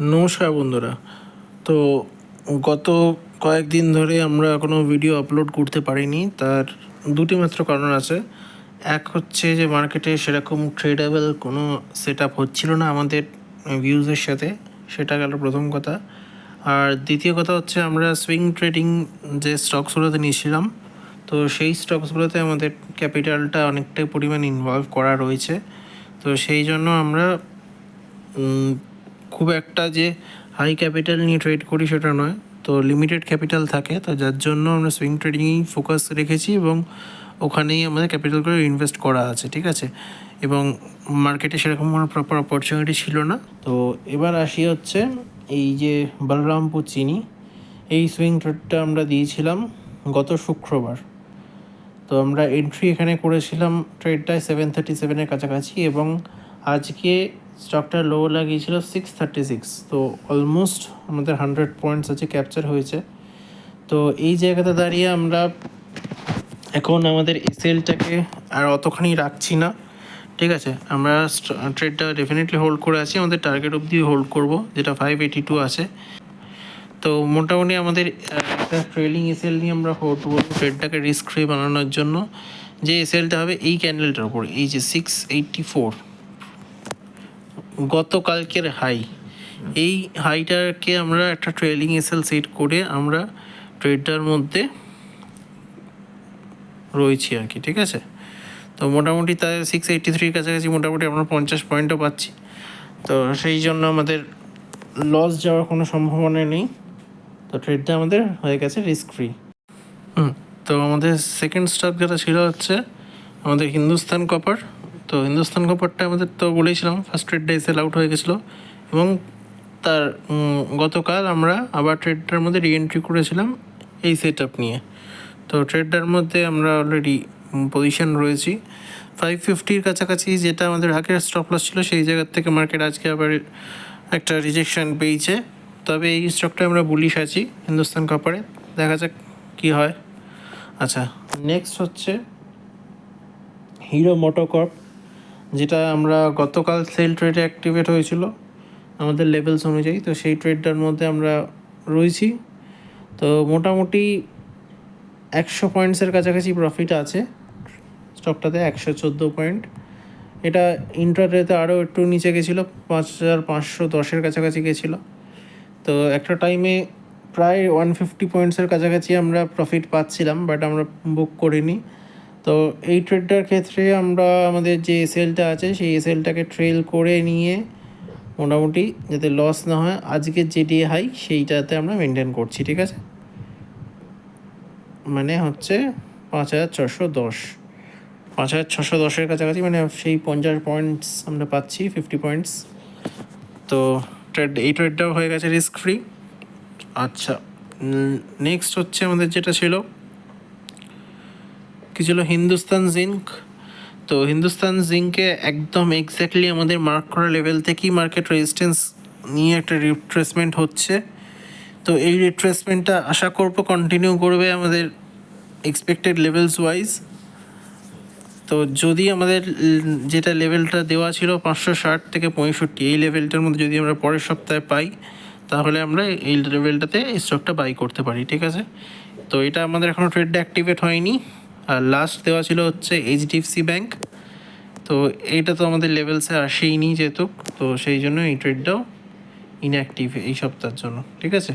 নমস্কার বন্ধুরা। তো গত কয়েকদিন ধরে আমরা কোনো ভিডিও আপলোড করতে পারিনি, তার দুটি মাত্র কারণ আছে। এক হচ্ছে যে মার্কেটে সেরকম ট্রেডেবল কোনো সেট আপ হচ্ছিল না আমাদের ভিউজের সাথে, সেটা গেল প্রথম কথা। আর দ্বিতীয় কথা হচ্ছে আমরা সুইং ট্রেডিং যে স্টকসগুলোতে নিয়েছিলাম, তো সেই স্টকসগুলোতে আমাদের ক্যাপিটালটা অনেকটাই পরিমাণ ইনভলভ করা রয়েছে। তো সেই জন্য আমরা খুব একটা যে হাই ক্যাপিটাল নিয়ে ট্রেড করি সেটা নয়, তো লিমিটেড ক্যাপিটাল থাকে, তো যার জন্য আমরা সুইং ট্রেডিংয়েই ফোকাস রেখেছি এবং ওখানেই আমাদের ক্যাপিটাল করে ইনভেস্ট করা আছে, ঠিক আছে। এবং মার্কেটে সেরকম কোনো প্রপার অপরচুনিটি ছিল না। তো এবার আসি হচ্ছে এই যে বলরামপুর চিনি, এই সুইং ট্রেডটা আমরা দিয়েছিলাম গত শুক্রবার। তো আমরা এন্ট্রি এখানে করেছিলাম ট্রেডটায় 737-এর কাছাকাছি, এবং আজকে স্টকটা লো লাগিয়েছিল 636। তো অলমোস্ট আমাদের 100 পয়েন্টস আছে ক্যাপচার হয়েছে। তো এই জায়গাতে দাঁড়িয়ে আমরা এখন আমাদের এসএলটাকে আর অতখানি রাখছি না, ঠিক আছে। আমরা ট্রেডটা ডেফিনেটলি হোল্ড করে আছি, আমাদের টার্গেট অবধি হোল্ড করব, যেটা 582 আছে। তো মোটামুটি আমাদের একটা ট্রেলিং এসএল নিয়ে আমরা হোল্ড করবো ট্রেডটাকে রিস্ক ফ্রি বানানোর জন্য। যে এসএলটা হবে এই ক্যান্ডেলটার উপর, এই যে 684 গতকালকের হাই, এই হাইটাকে আমরা একটা ট্রেলিং এসএল সেট করে আমরা ট্রেডটার মধ্যে রয়েছি আর কি, ঠিক আছে। তো মোটামুটি তাই 683-র কাছাকাছি মোটামুটি আমরা 50 পয়েন্টও পাচ্ছি। তো সেই জন্য আমাদের লস যাওয়ার কোনো সম্ভাবনা নেই। তো ট্রেডটা আমাদের হয়ে গেছে রিস্ক ফ্রি। তো আমাদের সেকেন্ড স্টক যেটা ছিল হচ্ছে আমাদের হিন্দুস্তান কপার। তো হিন্দুস্তান কপারটা আমাদের তো বলেছিলাম ফার্স্ট ট্রেডটা সেল আউট হয়ে গেছিলো, এবং তার গতকাল আমরা আবার ট্রেডটার মধ্যে রিএন্ট্রি করেছিলাম এই সেট আপ নিয়ে। তো ট্রেডটার মধ্যে আমরা অলরেডি পজিশন রয়েছি 550-র কাছাকাছি, যেটা আমাদের আগের স্টপ লস ছিল। সেই জায়গার থেকে মার্কেট আজকে আবার একটা রিজেকশন পেয়েছে, তবে এই স্টকটা আমরা বুলিশ আছি হিন্দুস্তান কপারে, দেখা যাক কী হয়। আচ্ছা, নেক্সট হচ্ছে হিরো মোটোকর্প, যেটা আমরা গতকাল সেল ট্রেডে অ্যাক্টিভেট হয়েছিল আমাদের লেভেলস অনুযায়ী। তো সেই ট্রেডটার মধ্যে আমরা রয়েছি। তো মোটামুটি 100 পয়েন্টসের কাছাকাছি প্রফিট আছে স্টকটাতে, 114 পয়েন্ট। এটা ইন্ট্রাডেতে আরও একটু নিচে গেছিলো, 5510-এর কাছাকাছি গেছিলো। তো একটা টাইমে প্রায় 150 পয়েন্টসের কাছাকাছি আমরা প্রফিট পাচ্ছিলাম, বাট আমরা বুক করিনি। তো এই ট্রেডটার ক্ষেত্রে আমরা আমাদের যে এসএলটা আছে সেই এসএলটাকে ট্রেল করে নিয়ে মোটামুটি যাতে লস না হয়, আজকের যেটি হাই সেইটাতে আমরা মেনটেন করছি, ঠিক আছে। মানে হচ্ছে 5610-5610-এর কাছাকাছি, মানে সেই 50 পয়েন্টস আমরা পাচ্ছি, 50 পয়েন্টস। তো এই ট্রেডটাও হয়ে গেছে রিস্ক ফ্রি। আচ্ছা, নেক্সট হচ্ছে আমাদের যেটা ছিল কি ছিল, হিন্দুস্তান জিঙ্ক। তো হিন্দুস্তান জিঙ্কে একদম এক্স্যাক্টলি আমাদের মার্ক করা লেভেল থেকেই মার্কেট রেজিস্ট্যান্স নিয়ে একটা রিট্রেসমেন্ট হচ্ছে। তো এই রিট্রেসমেন্টটা আশা করব কন্টিনিউ করবে আমাদের এক্সপেক্টেড লেভেলস ওয়াইজ। তো যদি আমাদের যেটা লেভেলটা দেওয়া ছিল 560 থেকে 65, এই লেভেলটার মধ্যে যদি আমরা পরের সপ্তাহে পাই, তাহলে আমরা এই লেভেলটাতে স্টকটা বাই করতে পারি, ঠিক আছে। তো এটা আমাদের এখনও ট্রেডটা অ্যাক্টিভেট হয়নি। আর লাস্ট দেওয়া ছিল হচ্ছে এইচডিএফসি ব্যাঙ্ক। তো এইটা তো আমাদের লেভেলসে আসেইনি যেহেতু, তো সেই জন্য এই ট্রেডটাও ইনঅ্যাক্টিভ এই সপ্তাহের জন্য, ঠিক আছে।